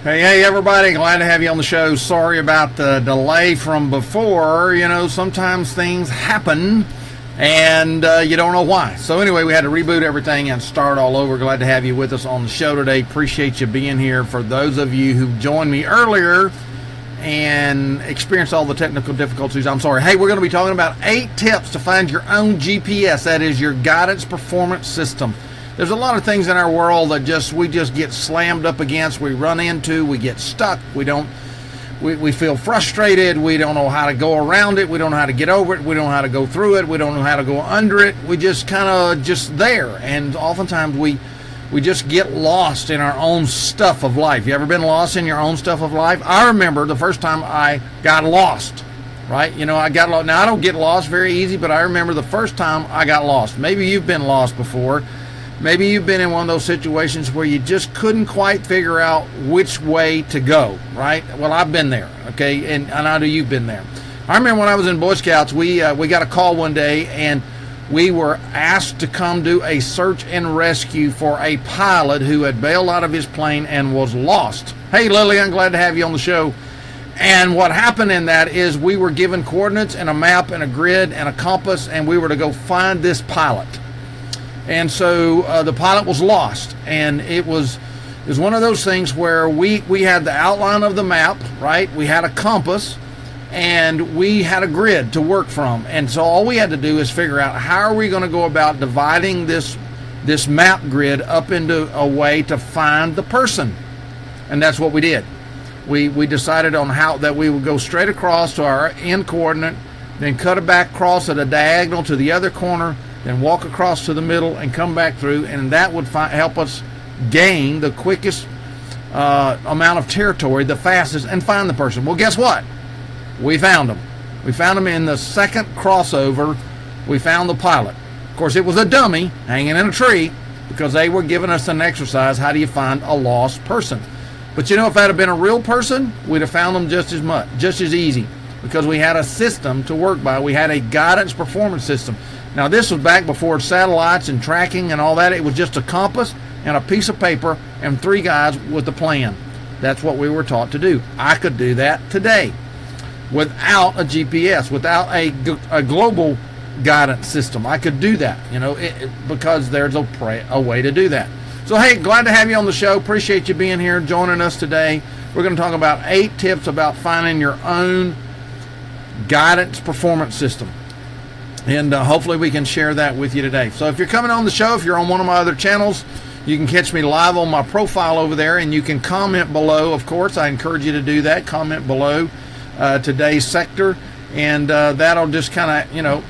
Hey everybody, glad to have you on the show. Sorry about the delay from before. You know, sometimes things happen and you don't know why. So anyway, we had to reboot everything and start all over. Glad to have you with us on the show today. Appreciate you being here. For those of you who joined me earlier and experienced all the technical difficulties, I'm sorry. Hey, we're going to be talking about 8 tips to find your own GPS. That is your guidance performance system. There's a lot of things in our world that we just get slammed up against, we run into, we get stuck, we feel frustrated, we don't know how to go around it, we don't know how to get over it, we don't know how to go through it, we don't know how to go under it, we just kind of just there, and oftentimes we just get lost in our own stuff of life. You ever been lost in your own stuff of life? I remember the first time I got lost, right? You know, I got lost. Now, I don't get lost very easy, but I remember the first time I got lost. Maybe you've been lost before. Maybe you've been in one of those situations where you just couldn't quite figure out which way to go, right? Well, I've been there, okay, and I know you've been there. I remember when I was in Boy Scouts, we got a call one day, and we were asked to come do a search and rescue for a pilot who had bailed out of his plane and was lost. Hey, Lillian, glad to have you on the show. And what happened in that is we were given coordinates and a map and a grid and a compass, and we were to go find this pilot. And so the pilot was lost, and it was one of those things where we had the outline of the map, right? We had a compass, and we had a grid to work from. And so all we had to do is figure out how are we going to go about dividing this map grid up into a way to find the person. And that's what we did. We decided on how that we would go straight across to our end coordinate, then cut it back across at a diagonal to the other corner, then walk across to the middle and come back through, and that would help us gain the quickest amount of territory, the fastest, and find the person. Well, guess what? We found them. We found them in the second crossover. We found the pilot. Of course, it was a dummy hanging in a tree because they were giving us an exercise, how do you find a lost person? But you know, if that had been a real person, we'd have found them just as easy, because we had a system to work by. We had a guidance performance system. Now, this was back before satellites and tracking and all that. It was just a compass and a piece of paper and 3 guys with a plan. That's what we were taught to do. I could do that today without a GPS, without a global guidance system. I could do that, you know, because there's a way to do that. So, hey, glad to have you on the show. Appreciate you being here, joining us today. We're going to talk about 8 tips about finding your own guidance performance system. And hopefully we can share that with you today. So if you're coming on the show, if you're on one of my other channels, you can catch me live on my profile over there, and you can comment below. Of course, I encourage you to do that. Comment below today's sector, and that'll just kind of, you know,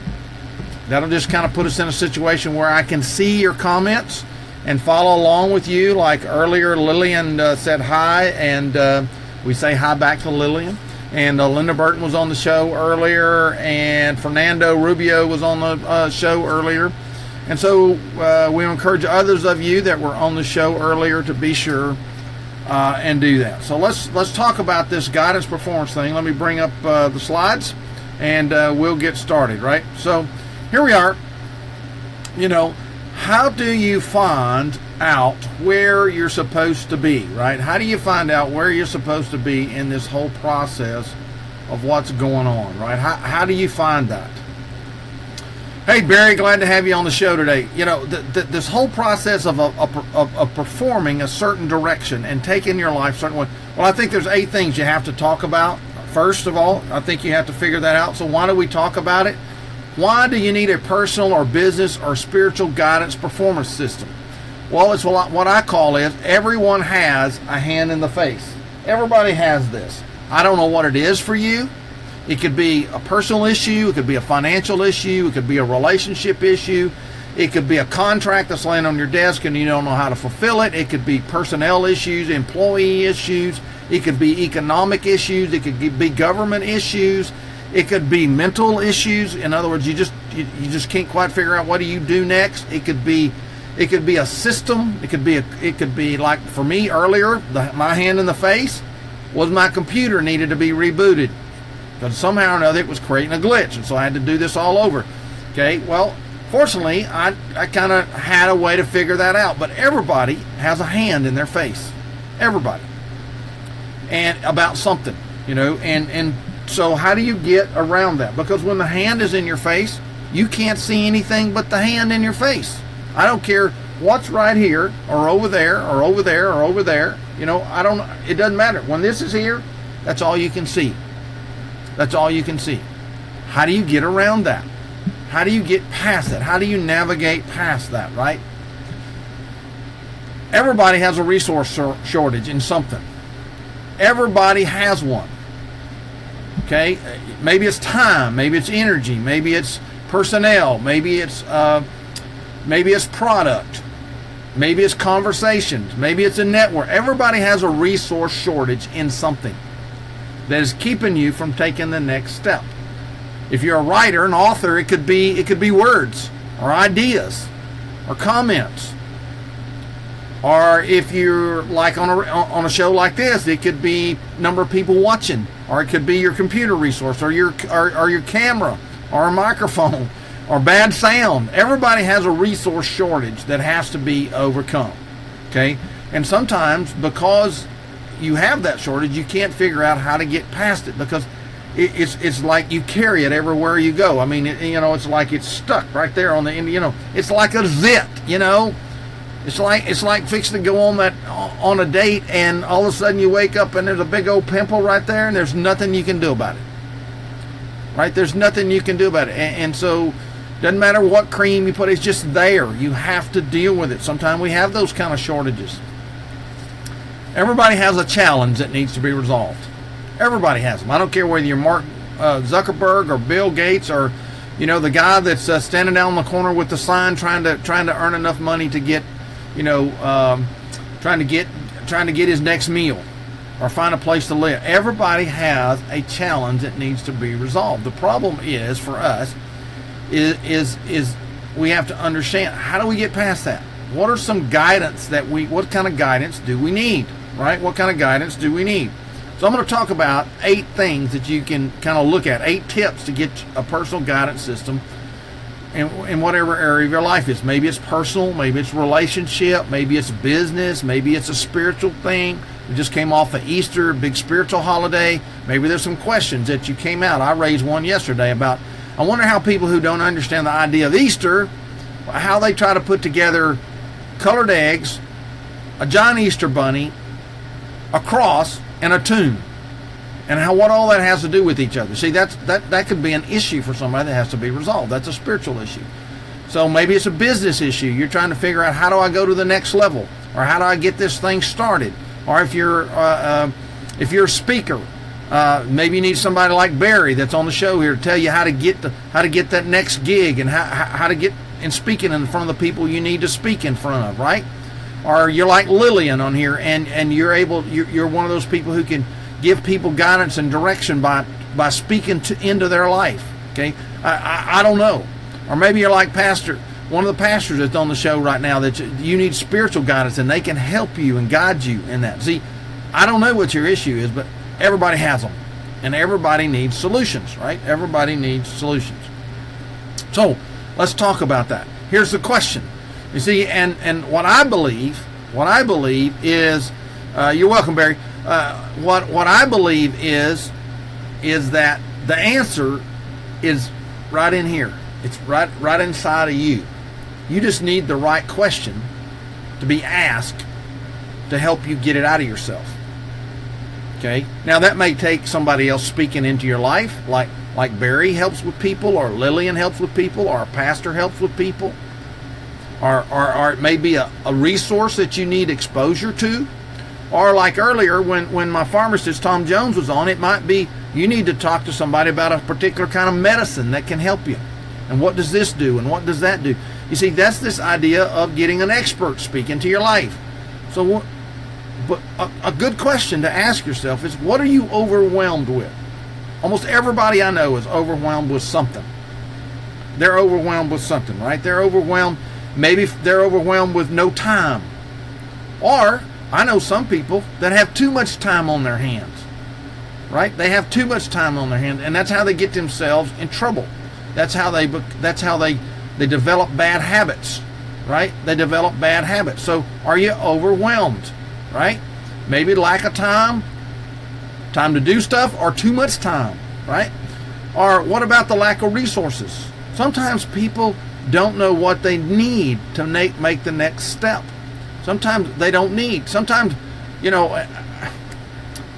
put us in a situation where I can see your comments and follow along with you. Like earlier, Lillian said hi, and we say hi back to Lillian. And Linda Burton was on the show earlier, and Fernando Rubio was on the show earlier. And so we encourage others of you that were on the show earlier to be sure and do that. So let's talk about this guidance performance thing. Let me bring up the slides, and we'll get started, right? So here we are. You know, how do you find out where you're supposed to be, right? How do you find out where you're supposed to be in this whole process of what's going on, right? How do you find that? Hey, Barry, glad to have you on the show today. You know, this whole process of performing a certain direction and taking your life a certain way. Well, I think there's 8 things you have to talk about. First of all, I think you have to figure that out. So why do we talk about it? Why do you need a personal or business or spiritual guidance performance system? Well, it's what I call is everyone has a hand in the face. Everybody has this. I don't know what it is for you. It could be a personal issue. It could be a financial issue. It could be a relationship issue. It could be a contract that's laying on your desk and you don't know how to fulfill it. It could be personnel issues, employee issues. It could be economic issues. It could be government issues. It could be mental issues. In other words, you just can't quite figure out what do you do next. It could be a system. It could be like for me earlier, my hand in the face was my computer needed to be rebooted because somehow or another it was creating a glitch, and so I had to do this all over. Okay, well, fortunately, I kind of had a way to figure that out. But everybody has a hand in their face, everybody, and about something, and so how do you get around that? Because when the hand is in your face, you can't see anything but the hand in your face. I don't care what's right here or over there or over there or over there. It doesn't matter. When this is here, that's all you can see. That's all you can see. How do you get around that? How do you get past that? How do you navigate past that, right? Everybody has a resource shortage in something. Everybody has one. Okay? Maybe it's time, maybe it's energy, maybe it's personnel, maybe it's product, maybe it's conversations, maybe it's a network. Everybody has a resource shortage in something that is keeping you from taking the next step. If you're a writer, an author, it could be words or ideas or comments. Or if you're like on a show like this, it could be number of people watching, or it could be your computer resource, or your camera, or a microphone, or bad sound. Everybody has a resource shortage that has to be overcome. Okay, and sometimes because you have that shortage, you can't figure out how to get past it because it's like you carry it everywhere you go. I mean, it's like it's stuck right there on the end. It's like a zit. It's like fixing to go on a date, and all of a sudden you wake up and there's a big old pimple right there, and there's nothing you can do about it. Right? There's nothing you can do about it, and so doesn't matter what cream you put, it's just there. You have to deal with it. Sometimes we have those kind of shortages. Everybody has a challenge that needs to be resolved. Everybody has them. I don't care whether you're Mark Zuckerberg or Bill Gates or the guy that's standing down on the corner with the sign trying to earn enough money to get trying to get his next meal or find a place to live. Everybody has a challenge that needs to be resolved. The problem is for us is we have to understand, how do we get past that? What are some guidance what kind of guidance do we need, right? What kind of guidance do we need? So I'm going to talk about 8 things that you can kind of look at, 8 tips to get a personal guidance system in whatever area of your life is. Maybe it's personal, maybe it's relationship, maybe it's business, maybe it's a spiritual thing. We just came off of Easter, big spiritual holiday. Maybe there's some questions that you came out. I raised one yesterday about, I wonder how people who don't understand the idea of Easter, how they try to put together colored eggs, a giant Easter bunny, a cross, and a tomb, and what all that has to do with each other. See, that could be an issue for somebody that has to be resolved. That's a spiritual issue. So maybe it's a business issue. You're trying to figure out, how do I go to the next level, or how do I get this thing started? Or if you're a speaker, maybe you need somebody like Barry that's on the show here to tell you how to get that next gig, and how to get in speaking in front of the people you need to speak in front of, right? Or you're like Lillian on here, and you're one of those people who can give people guidance and direction by speaking into their life. Okay, I don't know. Or maybe you're like one of the pastors that's on the show right now, that you need spiritual guidance, and they can help you and guide you in that. See, I don't know what your issue is, but everybody has them, and everybody needs solutions, right? Everybody needs solutions. So let's talk about that. Here's the question. You see, and what I believe is, you're welcome, Barry. What I believe is that the answer is right in here. It's right inside of you. You just need the right question to be asked to help you get it out of yourself. Okay? Now that may take somebody else speaking into your life, like Barry helps with people, or Lillian helps with people, or a pastor helps with people. or it may be a resource that you need exposure to. Or like earlier when my pharmacist Tom Jones was on, it might be you need to talk to somebody about a particular kind of medicine that can help you. And what does this do? And what does that do? You see, that's this idea of getting an expert speak into your life. So, but a good question to ask yourself is, what are you overwhelmed with? Almost everybody I know is overwhelmed with something. They're overwhelmed with something, right? They're overwhelmed. Maybe they're overwhelmed with no time. Or I know some people that have too much time on their hands, right? They have too much time on their hands, and that's how they get themselves in trouble. That's how they develop bad habits, right? They develop bad habits. So are you overwhelmed, right? Maybe lack of time to do stuff, or too much time, right? Or what about the lack of resources? Sometimes people don't know what they need to make the next step. Sometimes they don't need. Sometimes, I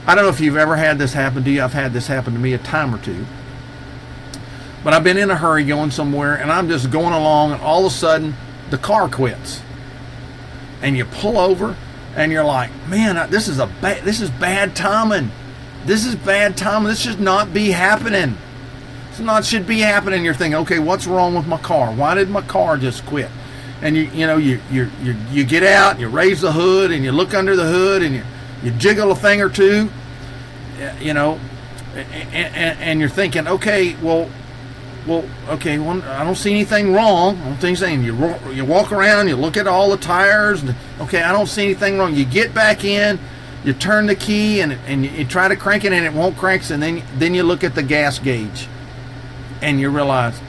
don't know if you've ever had this happen to you. I've had this happen to me a time or two. But I've been in a hurry going somewhere, and I'm just going along, and all of a sudden, the car quits. And you pull over, and you're like, man, this is bad timing. This is bad timing. This should not be happening. Should be happening. You're thinking, okay, what's wrong with my car? Why did my car just quit? And you get out, and you raise the hood, and you look under the hood, and you jiggle a thing or two, and you're thinking, okay, I don't see anything wrong. I don't think anything. You walk around, you look at all the tires, and okay, I don't see anything wrong. You get back in, you turn the key, and you try to crank it, and it won't crank. And then you look at the gas gauge, and you realize,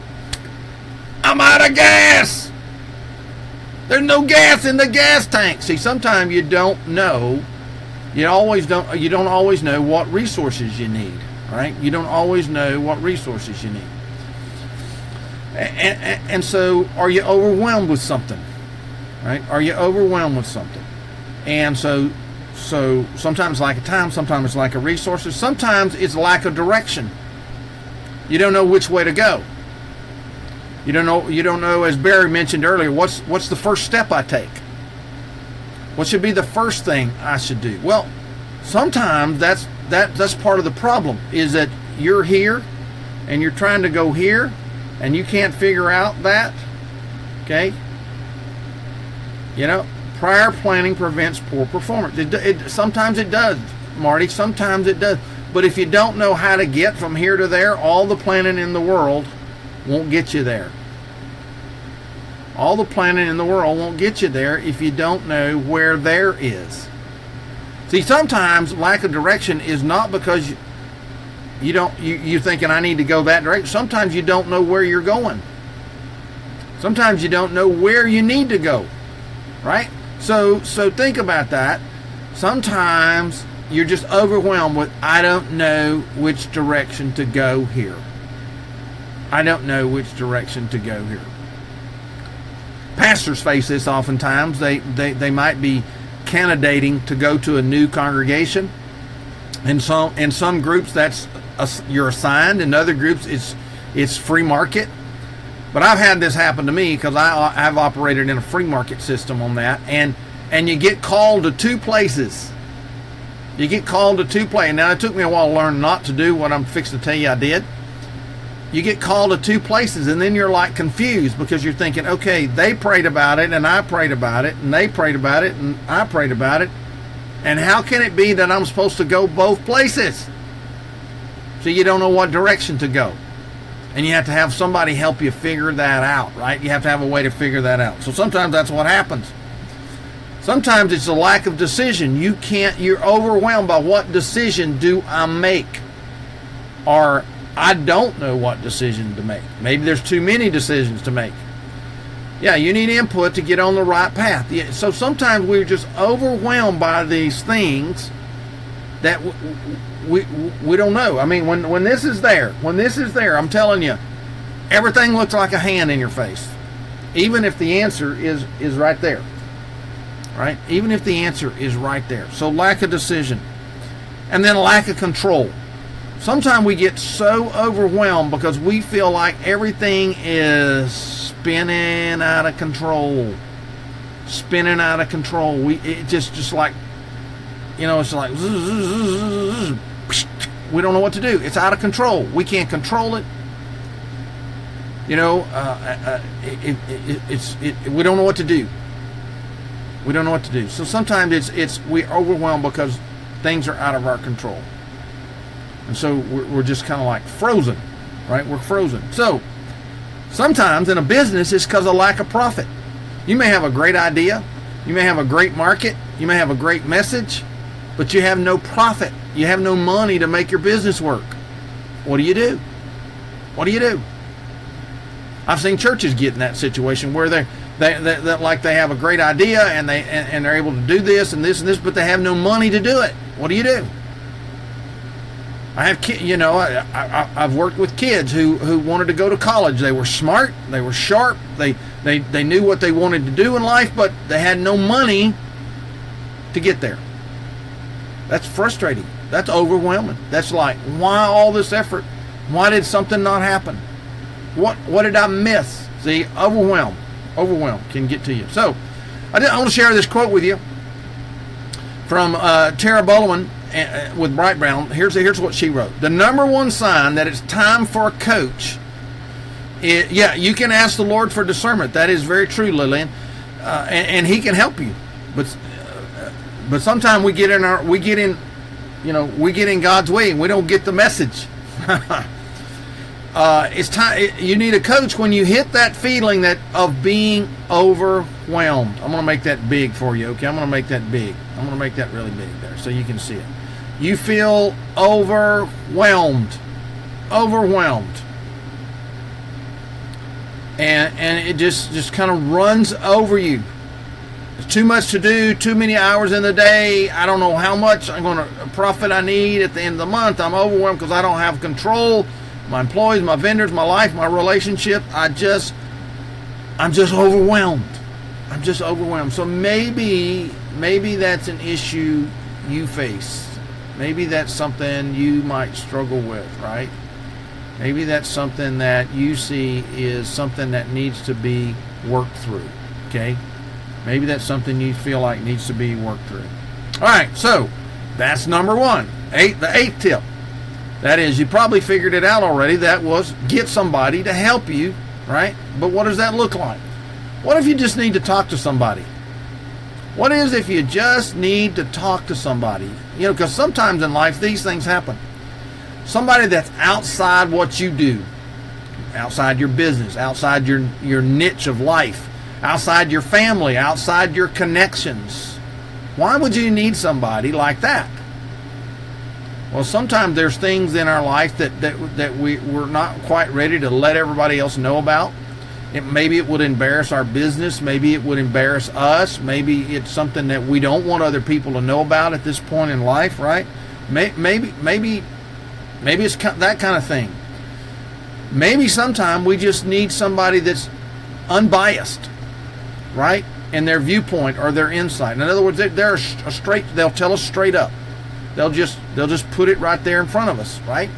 I'm out of gas. There's no gas in the gas tank. See, sometimes you don't know. You don't always know what resources you need, right? You don't always know what resources you need. And so, are you overwhelmed with something, right? Are you overwhelmed with something? And so sometimes lack of time, sometimes it's lack of resources, sometimes it's lack of direction. You don't know which way to go. You don't know, as Barry mentioned earlier, what's the first step I take? What should be the first thing I should do? Well, sometimes that's part of the problem, is that you're here and you're trying to go here and you can't figure out that. Okay? Prior planning prevents poor performance. Sometimes it does, Marty. Sometimes it does. But if you don't know how to get from here to there, all the planning in the world won't get you there. All the planning in the world won't get you there if you don't know where there is. See, sometimes lack of direction is not because you're thinking I need to go that direction. Sometimes you don't know where you're going. Sometimes you don't know where you need to go, right? So think about that. Sometimes you're just overwhelmed with, I don't know which direction to go here. I don't know which direction to go here. Pastors face this oftentimes. They might be candidating to go to a new congregation. In some groups you're assigned. In other groups it's free market. But I've had this happen to me because I've operated in a free market system on that. And you get called to two places. You get called to two places. Now, it took me a while to learn not to do what I'm fixing to tell you I did. You get called to two places, and then you're like confused because you're thinking, okay, they prayed about it, and I prayed about it, and they prayed about it, and I prayed about it. And how can it be that I'm supposed to go both places? So you don't know what direction to go. And you have to have somebody help you figure that out, right? You have to have a way to figure that out. So sometimes that's what happens. Sometimes it's a lack of decision. You're overwhelmed by what decision do I make? Or I don't know what decision to make. Maybe there's too many decisions to make. Yeah, you need input to get on the right path. Yeah, so sometimes we're just overwhelmed by these things that we don't know. I mean, when this is there, I'm telling you, everything looks like a hand in your face. Even if the answer is right there. Right? Even if the answer is right there. So lack of decision. And then lack of control. Sometimes we get so overwhelmed because we feel like everything is spinning out of control. Spinning out of control. It just like, it's like, we don't know what to do. It's out of control. We can't control it. We don't know what to do. We don't know what to do. So sometimes we're overwhelmed because things are out of our control. And so we're just kind of like frozen, right? We're frozen. So sometimes in a business, it's because of lack of profit. You may have a great idea. You may have a great market. You may have a great message, but you have no profit. You have no money to make your business work. What do you do? What do you do? I've seen churches get in that situation where they like they have a great idea and they're able to do this and this and this, but they have no money to do it. What do you do? I have I've worked with kids who wanted to go to college. They were smart, they were sharp, they knew what they wanted to do in life, but they had no money to get there. That's frustrating. That's overwhelming. That's like, why all this effort? Why did something not happen? What did I miss? See, overwhelm can get to you. So I want to share this quote with you from Tara Bullman with Bright Brown. Here's what she wrote. The number one sign that it's time for a coach is, you can ask the Lord for discernment. That is very true, Lillian, and He can help you. But sometimes we get in God's way and we don't get the message. It's time. You need a coach when you hit that feeling of being overwhelmed. I'm going to make that big for you, okay? I'm going to make that big. I'm going to make that really big there so you can see it. You feel overwhelmed. And it just kind of runs over you. There's too much to do, too many hours in the day. I don't know how much profit I need at the end of the month. I'm overwhelmed because I don't have control. My employees, my vendors, my life, my relationship. I'm just overwhelmed. I'm just overwhelmed. So maybe that's an issue you face. Maybe that's something you might struggle with, right? Maybe that's something that you see is something that needs to be worked through, okay? Maybe that's something you feel like needs to be worked through. All right, so that's number one. The eighth tip. That is, you probably figured it out already. That was get somebody to help you, right? But what does that look like? What if you just need to talk to somebody? What is if you just need to talk to somebody? Because sometimes in life these things happen. Somebody that's outside what you do, outside your business, outside your niche of life, outside your family, outside your connections. Why would you need somebody like that? Well, sometimes there's things in our life that we're not quite ready to let everybody else know about. Maybe it would embarrass our business. Maybe it would embarrass us. Maybe it's something that we don't want other people to know about at this point in life, right? Maybe it's that kind of thing. Maybe sometime we just need somebody that's unbiased, right, in their viewpoint or their insight. In other words, they'll tell us straight up. They'll just put it right there in front of us, right?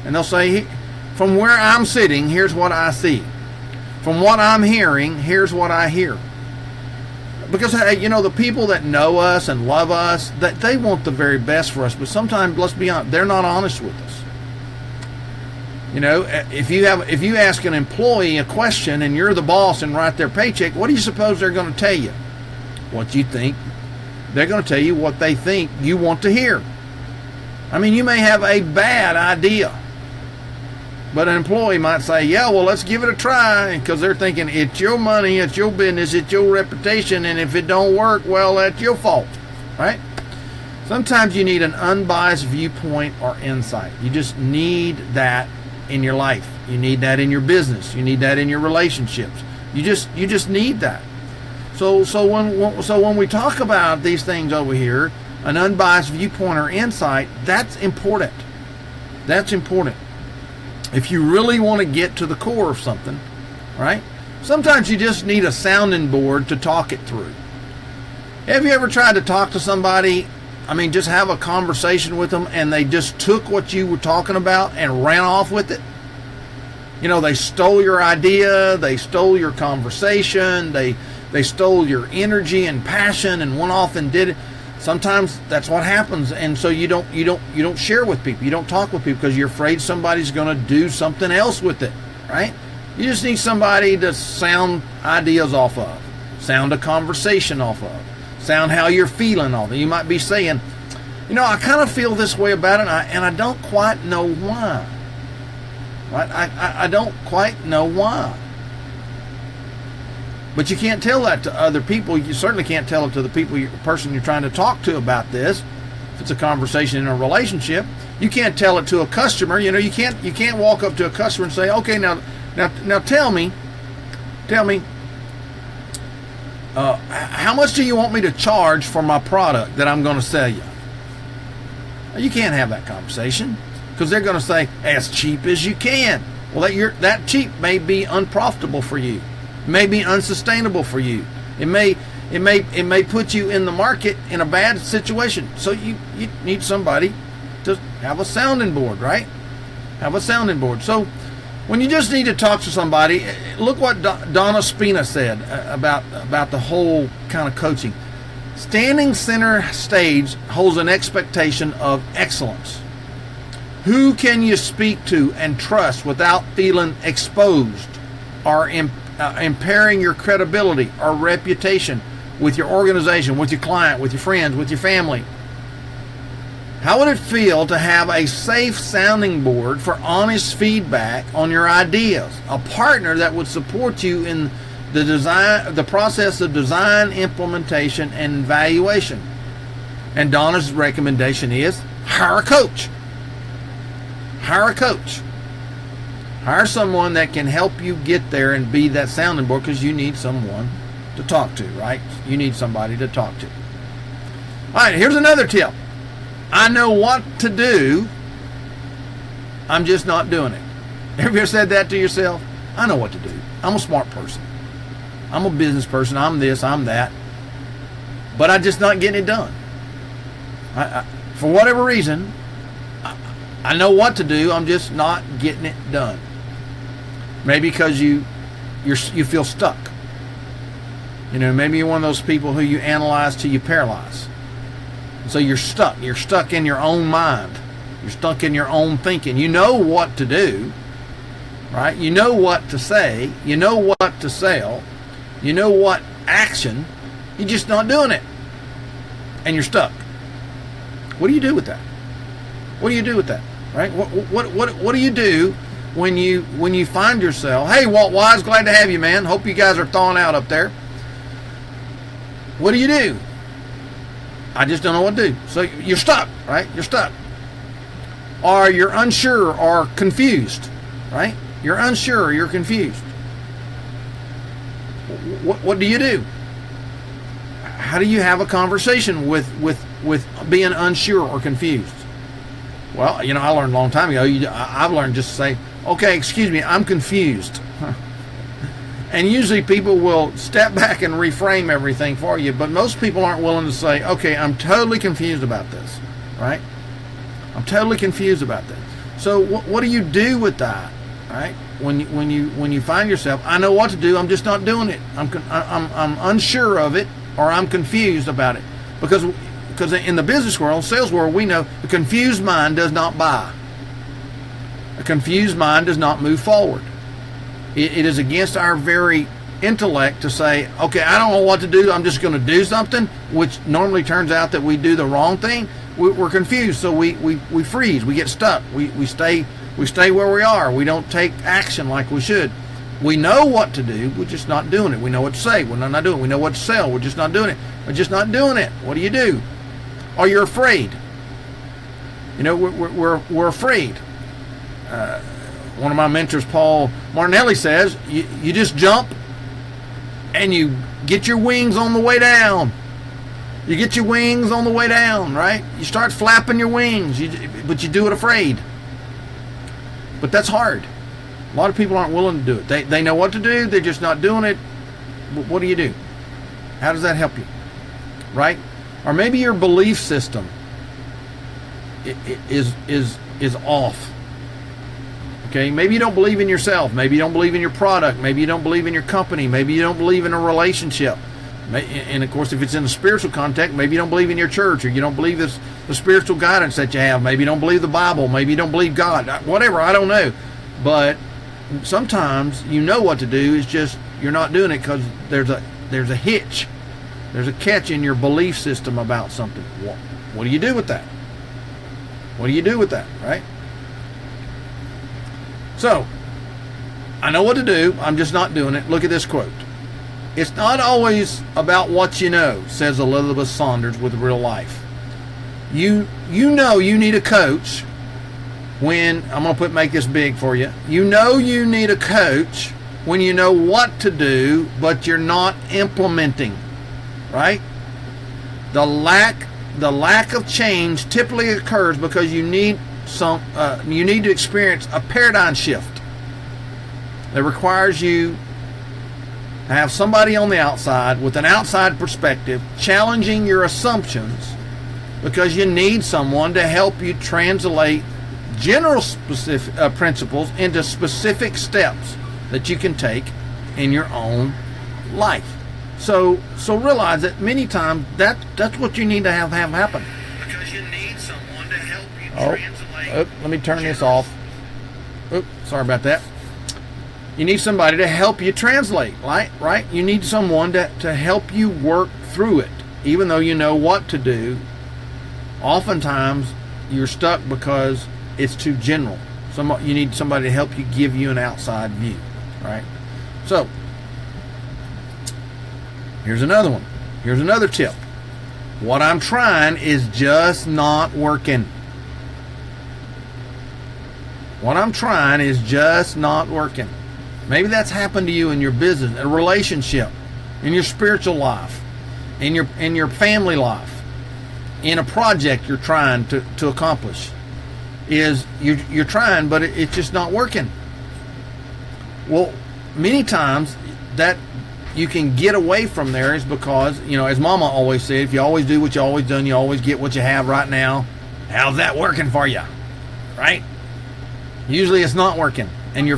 And they'll say, from where I'm sitting, here's what I see. From what I'm hearing, here's what I hear. Because, the people that know us and love us, that they want the very best for us. But sometimes, let's be honest, they're not honest with us. If you ask an employee a question and you're the boss and write their paycheck, what do you suppose they're going to tell you? What you think? They're going to tell you what they think you want to hear. I mean, you may have a bad idea, but an employee might say, yeah, well, let's give it a try, because they're thinking it's your money, it's your business, it's your reputation, and if it don't work, well, that's your fault, right? Sometimes you need an unbiased viewpoint or insight. You just need that in your life. You need that in your business. You need that in your relationships. You just need that. So when we talk about these things over here, an unbiased viewpoint or insight, that's important. That's important. If you really want to get to the core of something, right? Sometimes you just need a sounding board to talk it through. Have you ever tried to talk to somebody, just have a conversation with them, and they just took what you were talking about and ran off with it? They stole your idea, they stole your conversation, they stole your energy and passion and went off and did it. Sometimes that's what happens, and so you don't share with people, you don't talk with people because you're afraid somebody's going to do something else with it, right? You just need somebody to sound ideas off of, sound a conversation off of, sound how you're feeling off of. You might be saying, I kind of feel this way about it, and I don't quite know why. Right? I don't quite know why. But you can't tell that to other people. You certainly can't tell it to the person you're trying to talk to about this. If it's a conversation in a relationship, you can't tell it to a customer. You can't walk up to a customer and say, okay, now tell me, how much do you want me to charge for my product that I'm going to sell you? You can't have that conversation because they're going to say as cheap as you can. Well, that cheap may be unprofitable for you. It may be unsustainable for you. It may put you in the market in a bad situation. So you need somebody to have a sounding board, right? Have a sounding board. So when you just need to talk to somebody, look what Donna Spina said about the whole kind of coaching. Standing center stage holds an expectation of excellence. Who can you speak to and trust without feeling exposed or impairing your credibility or reputation with your organization, with your client, with your friends, with your family? How would it feel to have a safe sounding board for honest feedback on your ideas? A partner that would support you in the process of design, implementation, and evaluation. And Donna's recommendation is hire a coach. Hire a coach. Hire someone that can help you get there and be that sounding board, because you need someone to talk to, right? You need somebody to talk to. All right, here's another tip. I know what to do, I'm just not doing it. Have you ever said that to yourself? I know what to do. I'm a smart person. I'm a business person. I'm this, I'm that. But I'm just not getting it done. For whatever reason, I know what to do. I'm just not getting it done. Maybe because you feel stuck. Maybe you're one of those people who you analyze till you paralyze. So you're stuck. You're stuck in your own mind. You're stuck in your own thinking. You know what to do, right? You know what to say. You know what to sell. You know what action. You're just not doing it. And you're stuck. What do you do with that? What do you do with that? Right? What do you do when you find yourself, hey, Walt Wise, glad to have you, man. Hope you guys are thawing out up there. What do you do? I just don't know what to do. So you're stuck, right? You're stuck. Or you're unsure or confused, right? You're unsure or you're confused. What do you do? How do you have a conversation with being unsure or confused? Well, I learned a long time ago. I've learned just to say, okay, excuse me, I'm confused. And usually people will step back and reframe everything for you, but most people aren't willing to say, okay, I'm totally confused about this, right? I'm totally confused about this. So what do you do with that, right? When you find yourself, I know what to do, I'm just not doing it. I'm unsure of it, or I'm confused about it, because in the business world, sales world, we know a confused mind does not buy. A confused mind does not move forward. It is against our very intellect to say, okay, I don't know what to do, I'm just going to do something, which normally turns out that we do the wrong thing. We're confused, so we freeze, we get stuck, we stay where we are, we don't take action like we should. We know what to do, we're just not doing it. We know what to say, we're not doing it. We know what to sell, we're just not doing it. We're just not doing it. What do? Or you're afraid. We're afraid. One of my mentors, Paul Martinelli, says you just jump and you get your wings on the way down. You get your wings on the way down, right? You start flapping your wings, but you do it afraid. But that's hard. A lot of people aren't willing to do it. They know what to do, they're just not doing it. What do you do? How does that help you? Right? Or maybe your belief system is off. Okay, maybe you don't believe in yourself. Maybe you don't believe in your product. Maybe you don't believe in your company. Maybe you don't believe in a relationship. And of course, if it's in a spiritual context, maybe you don't believe in your church, or you don't believe the spiritual guidance that you have. Maybe you don't believe the Bible. Maybe you don't believe God. Whatever, I don't know. But sometimes you know what to do. It's just you're not doing it because there's a hitch. There's a catch in your belief system about something. What do you do with that? What do you do with that, right? So, I know what to do. I'm just not doing it. Look at this quote. It's not always about what you know, says Elizabeth Saunders with Real Life. You know you need a coach when, I'm going to make this big for you. You know you need a coach when you know what to do, but you're not implementing, right? The lack of change typically occurs because you need to experience a paradigm shift that requires you to have somebody on the outside with an outside perspective challenging your assumptions, because you need someone to help you translate general specific principles into specific steps that you can take in your own life. So realize that many times that's what you need to have happen. Because you need someone to help you translate. Let me turn this off. Sorry about that. You need somebody to help you translate, right? You need someone to help you work through it. Even though you know what to do, oftentimes you're stuck because it's too general. You need somebody to help you, give you an outside view, right? So, here's another one. Here's another tip. What I'm trying is just not working. What I'm trying is just not working. Maybe that's happened to you in your business, a relationship, in your spiritual life, in your family life, in a project you're trying to accomplish. You're trying, but it's just not working. Well, many times that you can get away from there is because, as Mama always said, if you always do what you always done, you always get what you have right now. How's that working for you? Right? Usually it's not working, and you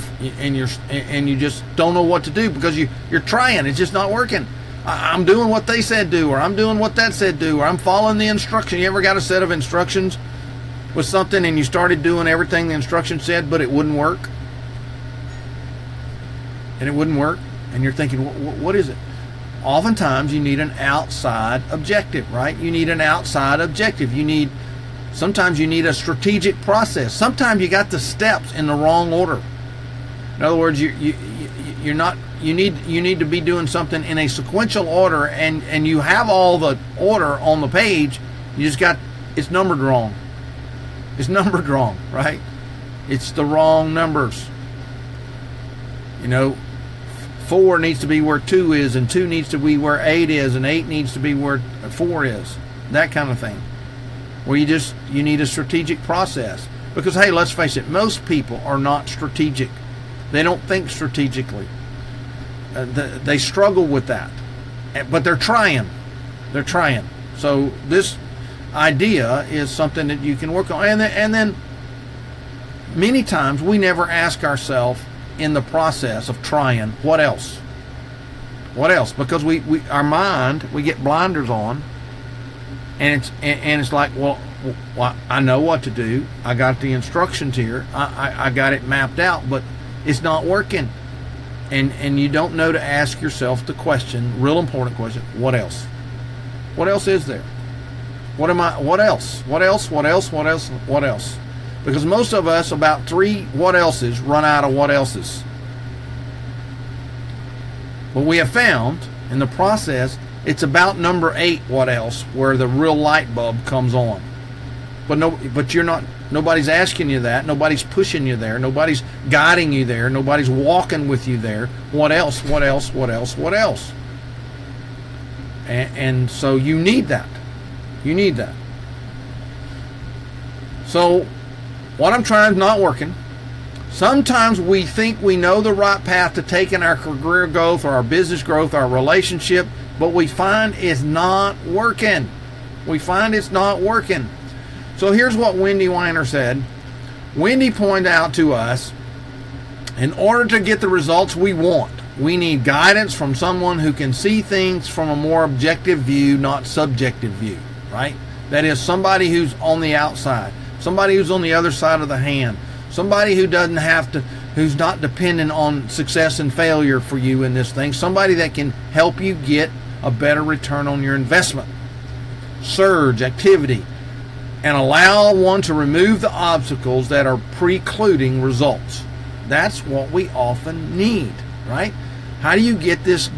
just don't know what to do because you're trying. It's just not working. I'm doing what they said do, or I'm doing what that said do, or I'm following the instruction. You ever got a set of instructions with something and you started doing everything the instruction said, but it wouldn't work? And it wouldn't work, and you're thinking, what is it? Oftentimes you need an outside objective, right? You need an outside objective. Sometimes you need a strategic process. Sometimes you got the steps in the wrong order. In other words, you need to be doing something in a sequential order, and you have all the order on the page. It's numbered wrong. It's numbered wrong, right? It's the wrong numbers. 4 needs to be where 2 is, and 2 needs to be where 8 is, and 8 needs to be where 4 is. That kind of thing. Where you need a strategic process. Because, hey, let's face it, most people are not strategic. They don't think strategically. They struggle with that. But they're trying. They're trying. So this idea is something that you can work on. And then many times we never ask ourselves in the process of trying, what else? What else? Because our mind, we get blinders on, and it's like, well, I know what to do. I got the instructions here. I got it mapped out, but it's not working. And you don't know to ask yourself the question, real important question, what else? What else is there? What else? What else? What else? What else? What else? Because most of us, about 3 what else's, run out of what else's. But we have found in the process, it's about number 8 what else, where the real light bulb comes on. But nobody's asking you that. Nobody's pushing you there. Nobody's guiding you there. Nobody's walking with you there. What else? What else? What else? What else? And so you need that. You need that. So what I'm trying is not working. Sometimes we think we know the right path to take in our career growth or our business growth, our relationship, but we find it's not working. We find it's not working. So here's what Wendy Weiner said. Wendy pointed out to us In order to get the results we want, we need guidance from someone who can see things from a more objective view, not subjective view, right? That is, somebody who's on the outside, somebody who's on the other side of the hand, somebody who doesn't have to, who's not dependent on success and failure for you in this thing, somebody that can help you get a better return on your investment. Surge activity and allow one to remove the obstacles that are precluding results. That's what we often need, right? How do you get this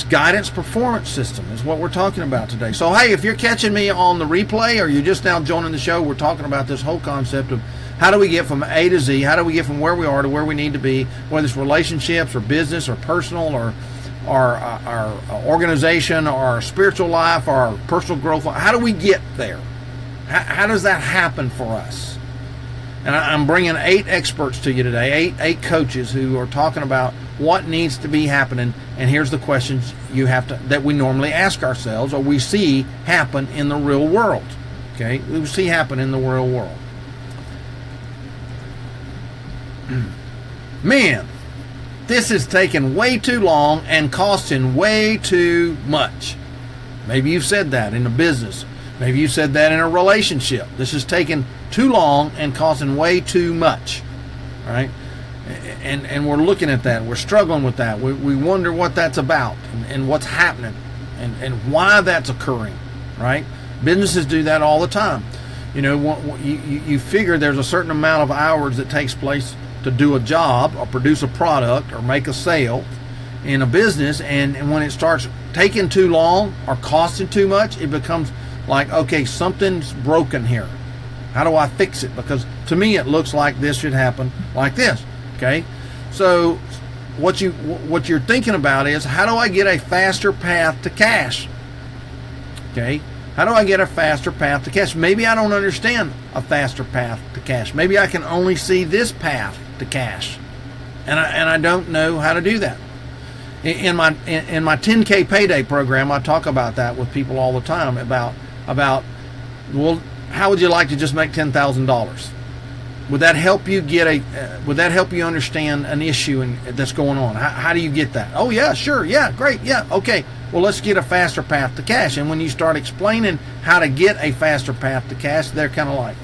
guidance performance system is what we're talking about today. So, hey, if you're catching me on the replay or you're just now joining the show, we're talking about this whole concept of how do we get from A to Z, how do we get from where we are to where we need to be, whether it's relationships or business or personal or our organization or our spiritual life or our personal growth. How do we get there? How does that happen for us? And I'm bringing 8 experts to you today, eight coaches who are talking about what needs to be happening. And here's the questions you have to, that we normally ask ourselves or we see happen in the real world. Okay, we see happen in the real world. Man, this is taking way too long and costing way too much. Maybe you've said that in a business. Maybe you said that in a relationship. This is taking too long and costing way too much, right? And we're looking at that. We're struggling with that. We wonder what that's about and what's happening and why that's occurring, right? Businesses do that all the time. You know, you figure there's a certain amount of hours that takes place to do a job or produce a product or make a sale in a business, and when it starts taking too long or costing too much, it becomes like, okay, something's broken here. How do I fix it? Because to me, it looks like this should happen like this. Okay, so what you're thinking about is, how do I get a faster path to cash? Okay, how do I get a faster path to cash? Maybe I don't understand a faster path to cash. Maybe I can only see this path to cash, and I don't know how to do that. In my 10K payday program, I talk about that with people all the time about well, how would you like to just make $10,000? Would that help you would that help you understand an issue that's going on? How do you get that? Oh yeah, sure, yeah, great, yeah, okay. Well, let's get a faster path to cash. And when you start explaining how to get a faster path to cash, they're kind of like,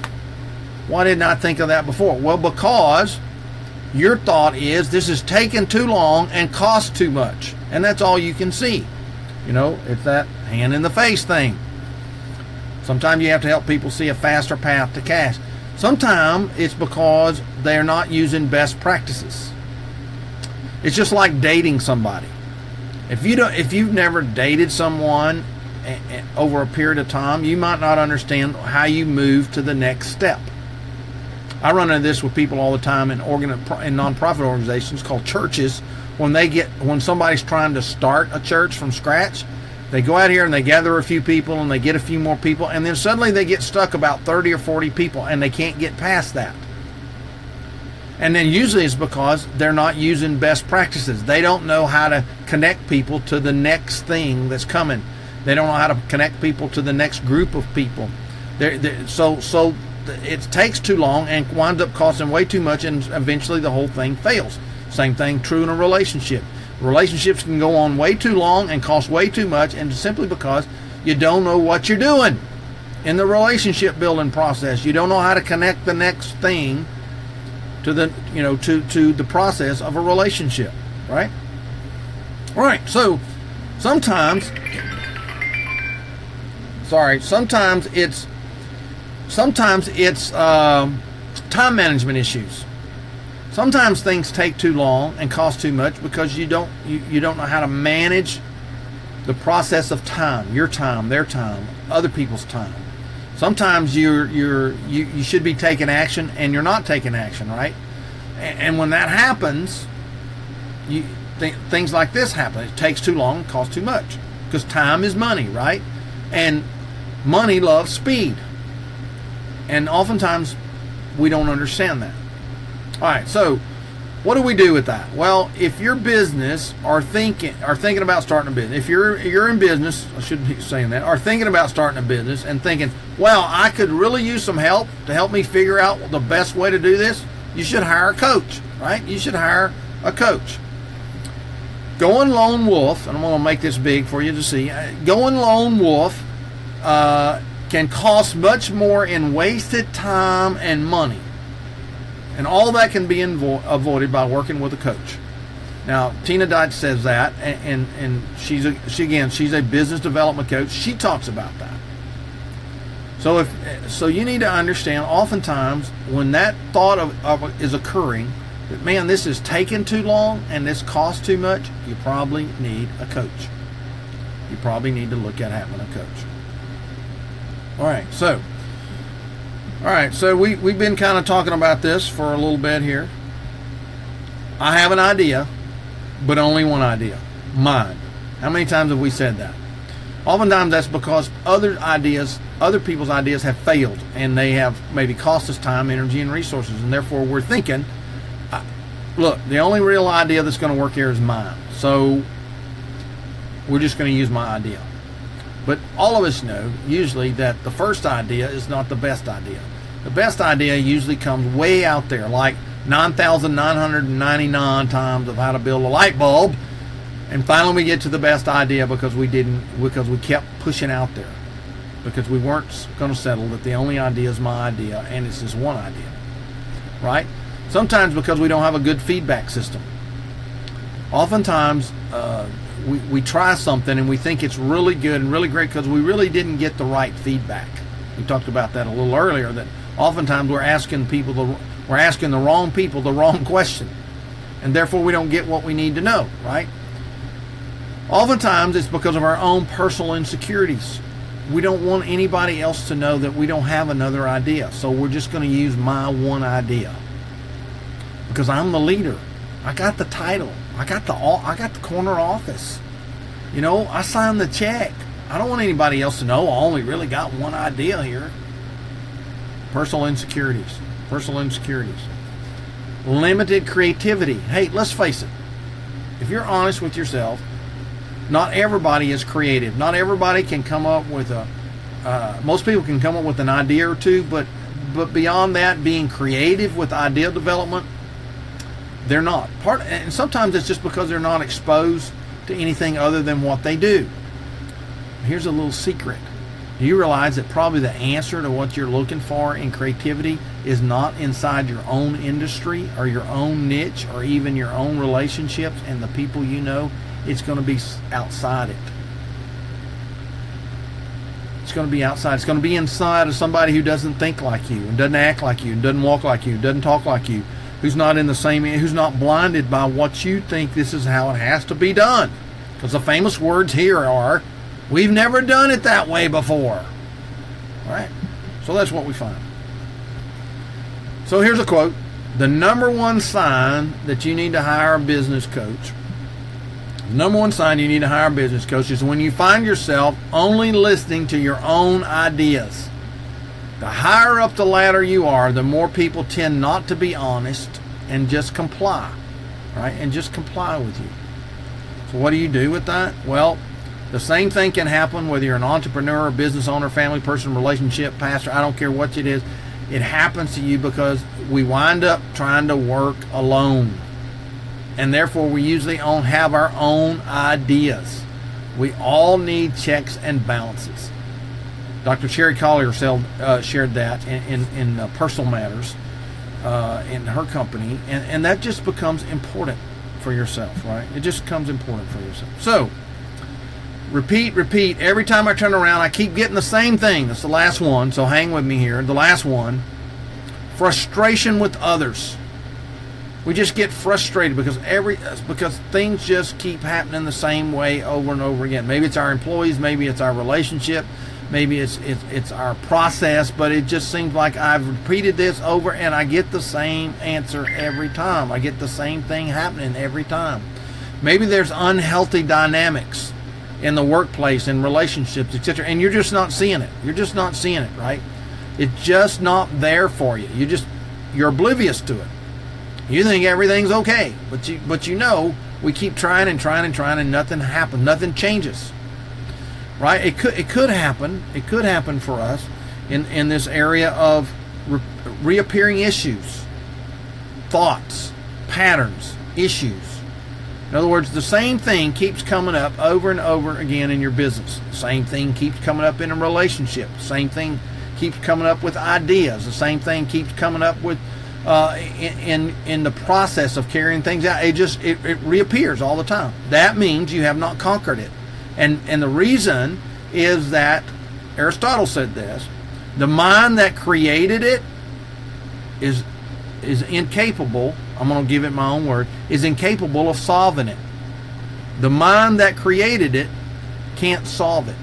why didn't I think of that before? Well, because your thought is this is taking too long and costs too much, and that's all you can see. You know, it's that hand in the face thing. Sometimes you have to help people see a faster path to cash. Sometimes it's because they're not using best practices. It's just like dating somebody. If you've never dated someone over a period of time, you might not understand how you move to the next step. I run into this with people all the time in nonprofit organizations called churches. When somebody's trying to start a church from scratch, they go out here and they gather a few people and they get a few more people, and then suddenly they get stuck about 30 or 40 people and they can't get past that. And then usually it's because they're not using best practices. They don't know how to connect people to the next thing that's coming. They don't know how to connect people to the next group of people. So it takes too long and winds up costing way too much, and eventually the whole thing fails. Same thing true in a relationship. Relationships can go on way too long and cost way too much, and simply because you don't know what you're doing in the relationship building process. You don't know how to connect the next thing to the to the process of a relationship, right? Right. So sometimes it's time management issues. Sometimes things take too long and cost too much because you don't know how to manage the process of time, your time, their time, other people's time. Sometimes you should be taking action and you're not taking action, right? And when that happens, things like this happen. It takes too long and costs too much because time is money, right? And money loves speed. And oftentimes we don't understand that. All right, so what do we do with that? Well, if your business are thinking about starting a business, if you're in business, I shouldn't be saying that, are thinking about starting a business and thinking, well, I could really use some help to help me figure out the best way to do this. you should hire a coach, right? You should hire a coach. Going lone wolf, and I'm going to make this big for you to see. Going lone wolf can cost much more in wasted time and money. And all that can be avoided by working with a coach. Now, Tina Deitch says that, and she's a business development coach. She talks about that. So you need to understand, oftentimes when that thought is occurring, that man, this is taking too long and this costs too much, you probably need a coach. You probably need to look at having a coach. All right, so we've been kind of talking about this for a little bit here. I have an idea, but only one idea, mine. How many times have we said that? Oftentimes that's because other people's ideas have failed, and they have maybe cost us time, energy, and resources, and therefore we're thinking, look, the only real idea that's going to work here is mine, so we're just going to use my idea. But all of us know usually that the first idea is not the best idea. The best idea usually comes way out there, like 9,999 times of how to build a light bulb, and finally we get to the best idea because we kept pushing out there, because we weren't going to settle that the only idea is my idea and it's just one idea, right? Sometimes because we don't have a good feedback system. Oftentimes we try something and we think it's really good and really great because we really didn't get the right feedback. We talked about that a little earlier, that oftentimes we're asking the wrong people the wrong question, and therefore we don't get what we need to know, right? Oftentimes it's because of our own personal insecurities. We don't want anybody else to know that we don't have another idea, so we're just going to use my one idea because I'm the leader. I got the title. I got the corner office. You know, I signed the check. I don't want anybody else to know I only really got one idea here. Personal insecurities. Limited creativity. Hey, let's face it. If you're honest with yourself, not everybody is creative. Not everybody can come up with most people can come up with an idea or two, but beyond that, being creative with idea development, they're not. And sometimes it's just because they're not exposed to anything other than what they do. Here's a little secret. Do you realize that probably the answer to what you're looking for in creativity is not inside your own industry or your own niche or even your own relationships and the people you know? It's going to be outside it. It's going to be outside. It's going to be inside of somebody who doesn't think like you and doesn't act like you and doesn't walk like you and doesn't talk like you, who's not blinded by what you think this is how it has to be done. Because the famous words here are, we've never done it that way before. All right? So that's what we find. So here's a quote. The number one sign that you need to hire a business coach, is when you find yourself only listening to your own ideas. The higher up the ladder you are, the more people tend not to be honest and just comply, right? And just comply with you. So what do you do with that? Well, the same thing can happen whether you're an entrepreneur, business owner, family person, relationship, pastor, I don't care what it is. It happens to you because we wind up trying to work alone. And therefore we usually don't have our own ideas. We all need checks and balances. Dr. Sherry Collier shared that in Personal Matters in her company, and that just becomes important for yourself, right? It just becomes important for yourself. So, repeat. Every time I turn around, I keep getting the same thing. That's the last one, so hang with me here. The last one, frustration with others. We just get frustrated because things just keep happening the same way over and over again. Maybe it's our employees, maybe it's our relationship, maybe it's our process, but it just seems like I've repeated this over and I get the same answer every time. I get the same thing happening every time. Maybe there's unhealthy dynamics in the workplace, in relationships, etc., and you're just not seeing it. You're just not seeing it, right? It's just not there for you. You're oblivious to it. You think everything's okay, but you know we keep trying and nothing happens. Nothing changes, right? It could happen. It could happen for us in this area of reappearing issues. thoughts, patterns, issues. In other words, the same thing keeps coming up over and over again in your business. The same thing keeps coming up in a relationship. The same thing keeps coming up with ideas. The same thing keeps coming up with in the process of carrying things out. It reappears all the time. That means you have not conquered it. And the reason is that Aristotle said this: the mind that created it is incapable. I'm going to give it my own word, is incapable of solving it. The mind that created it can't solve it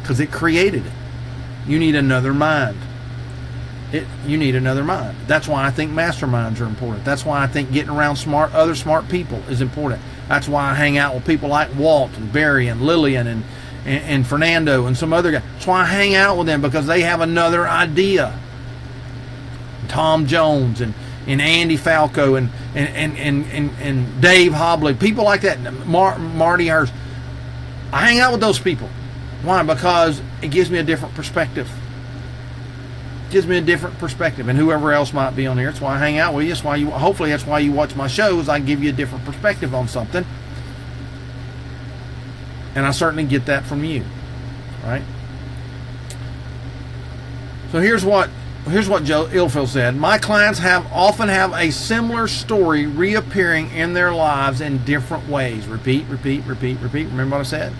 because it created it. You need another mind. You need another mind. That's why I think masterminds are important. That's why I think getting around other smart people is important. That's why I hang out with people like Walt and Barry and Lillian and Fernando and some other guys. That's why I hang out with them, because they have another idea. Tom Jones and Andy Falco and Dave Hobley, people like that, Marty Hurst. I hang out with those people. Why? Because it gives me a different perspective. It gives me a different perspective, and whoever else might be on here. That's why I hang out with you. That's why hopefully that's why you watch my shows. I give you a different perspective on something, and I certainly get that from you, right? So here's what Joe Ilfield said: my clients often have a similar story reappearing in their lives in different ways. Repeat. Remember what I said?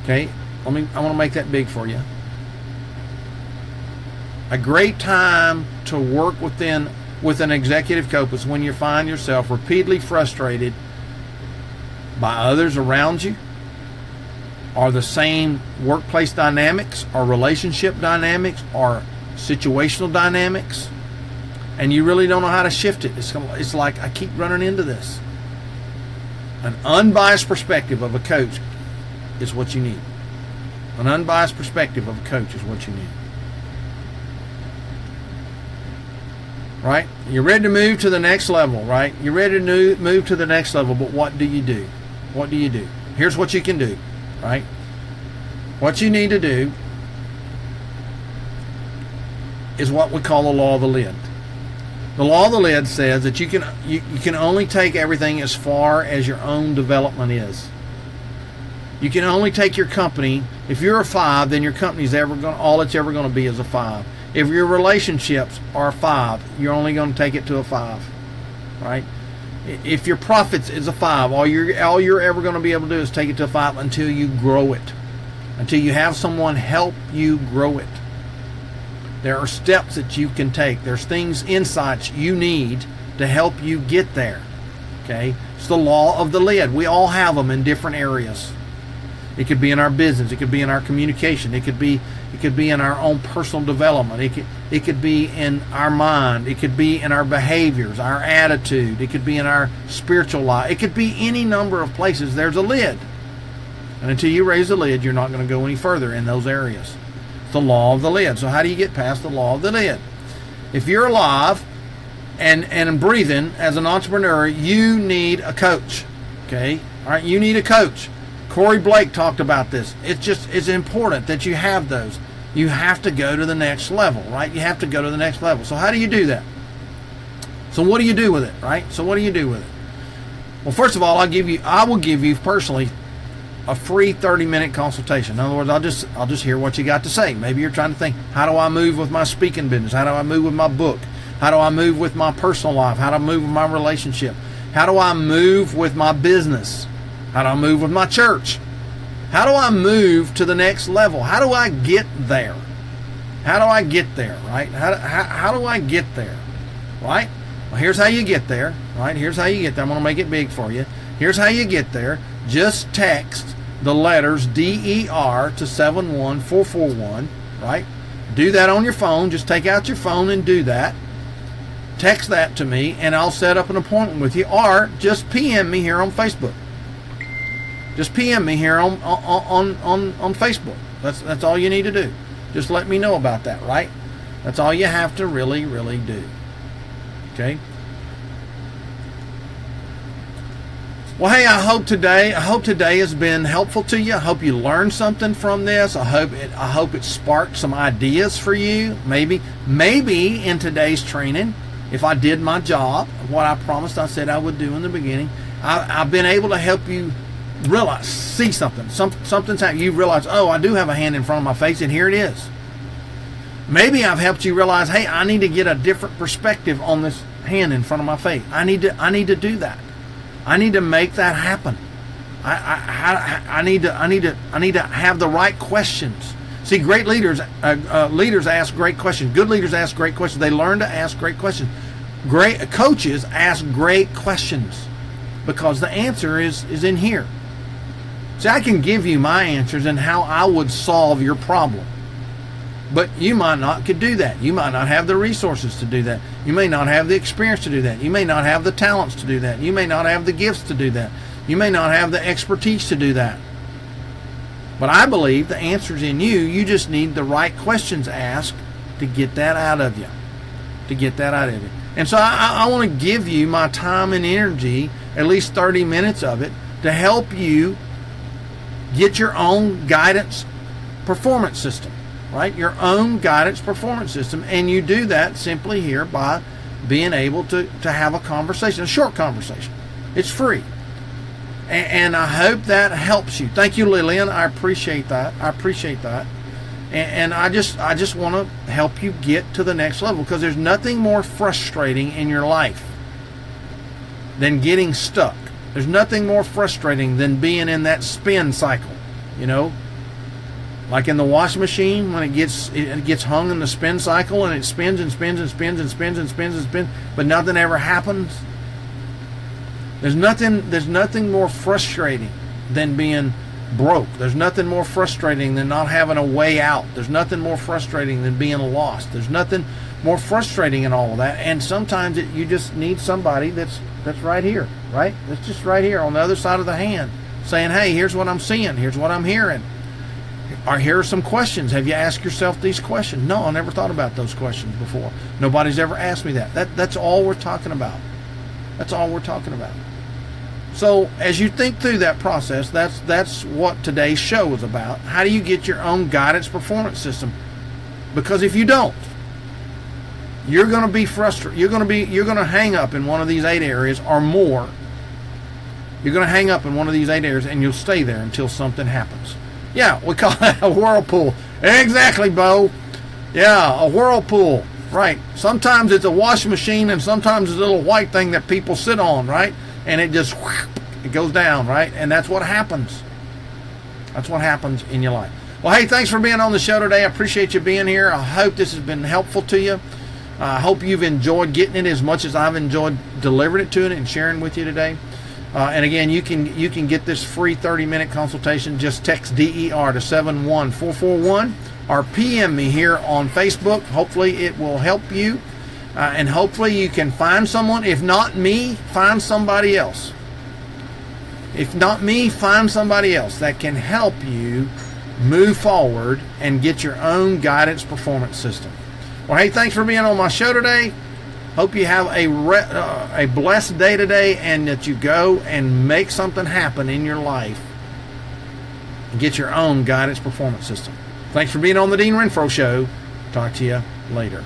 Okay, I want to make that big for you. A great time to work with an executive coach is when you find yourself repeatedly frustrated by others around you, or the same workplace dynamics, or relationship dynamics, or situational dynamics, and you really don't know how to shift it. It's like, I keep running into this. An unbiased perspective of a coach is what you need. An unbiased perspective of a coach is what you need. Right? You're ready to move to the next level, right? You're ready to move to the next level, but what do you do? What do you do? Here's what you can do, right? What you need to do is what we call the law of the lid. The law of the lid says that you can only take everything as far as your own development is. You can only take your company. If you're a 5, then your company's all it's ever going to be is a 5. If your relationships are a 5, you're only going to take it to a 5, right? If your profits is a 5, all you're ever going to be able to do is take it to a 5 until you grow it, until you have someone help you grow it. There are steps that you can take. There's things, insights you need to help you get there. Okay? It's the law of the lid. We all have them in different areas. It could be in our business. It could be in our communication. It could be in our own personal development. It could be in our mind. It could be in our behaviors, our attitude. It could be in our spiritual life. It could be any number of places. There's a lid. And until you raise the lid, you're not going to go any further in those areas. It's the law of the lid. So how do you get past the law of the lid? If you're alive and breathing as an entrepreneur, you need a coach. Okay? All right, you need a coach. Corey Blake talked about this. It's important that you have those. You have to go to the next level, right? You have to go to the next level. So how do you do that? So what do you do with it, right? So what do you do with it? Well, first of all, I will give you personally a free 30-minute consultation. In other words, I'll just hear what you got to say. Maybe you're trying to think, how do I move with my speaking business? How do I move with my book? How do I move with my personal life? How do I move with my relationship? How do I move with my business? How do I move with my church? How do I move to the next level? How do I get there? How do I get there, right? How do I get there, right? Well, here's how you get there, right? Here's how you get there. I'm going to make it big for you. Here's how you get there. Just text the letters DER to 71441, right? Do that on your phone. Just take out your phone and do that. Text that to me, and I'll set up an appointment with you, or just PM me here on Facebook. Just PM me here on Facebook. That's all you need to do. Just let me know about that, right? That's all you have to really do. Okay? Well, hey, I hope today has been helpful to you. I hope you learned something from this. I hope it sparked some ideas for you. Maybe in today's training, if I did my job, what I promised I said I would do in the beginning, I've been able to help you realize, see something. Something's happening. You realize, oh, I do have a hand in front of my face, and here it is. Maybe I've helped you realize, hey, I need to get a different perspective on this hand in front of my face. I need to do that. I need to make that happen. I need to have the right questions. See, great leaders ask great questions. Good leaders ask great questions. They learn to ask great questions. Great coaches ask great questions because the answer is in here. See, I can give you my answers and how I would solve your problem. But you might not could do that. You might not have the resources to do that. You may not have the experience to do that. You may not have the talents to do that. You may not have the gifts to do that. You may not have the expertise to do that. But I believe the answer's in you. You just need the right questions asked to get that out of you. To get that out of you. And so I want to give you my time and energy, at least 30 minutes of it, to help you get your own guidance performance system. Right? Your own guidance performance system. And you do that simply here by being able to have a conversation, a short conversation. It's free. And I hope that helps you. Thank you, Lillian. I appreciate that. And I just want to help you get to the next level, because there's nothing more frustrating in your life than getting stuck. There's nothing more frustrating than being in that spin cycle, you know? Like in the washing machine, when it gets hung in the spin cycle and it spins and spins and spins and spins and spins and spins, but nothing ever happens. There's nothing more frustrating than being broke. There's nothing more frustrating than not having a way out. There's nothing more frustrating than being lost. There's nothing more frustrating in all of that. And sometimes you just need somebody that's right here, right? That's just right here on the other side of the hand, saying, hey, here's what I'm seeing. Here's what I'm hearing. Or here are some questions. Have you asked yourself these questions? No, I never thought about those questions before. Nobody's ever asked me that. That's all we're talking about. That's all we're talking about. So as you think through that process, that's what today's show is about. How do you get your own guidance performance system? Because if you don't, you're going to be frustrated. You're going to hang up in one of these 8 areas or more. You're going to hang up in one of these 8 areas, and you'll stay there until something happens. Yeah, we call that a whirlpool. Exactly, Bo. Yeah, a whirlpool. Right. Sometimes it's a washing machine, and sometimes it's a little white thing that people sit on, right? And it just, it goes down, right? And that's what happens. That's what happens in your life. Well, hey, thanks for being on the show today. I appreciate you being here. I hope this has been helpful to you. I hope you've enjoyed getting it as much as I've enjoyed delivering it to you and sharing with you today. And again, you can get this free 30-minute consultation. Just text DER to 71441 or PM me here on Facebook. Hopefully it will help you. And hopefully you can find someone. If not me, find somebody else. If not me, find somebody else that can help you move forward and get your own guidance performance system. Well, hey, thanks for being on my show today. Hope you have a blessed day today, and that you go and make something happen in your life and get your own guidance performance system. Thanks for being on the Dean Renfro Show. Talk to you later.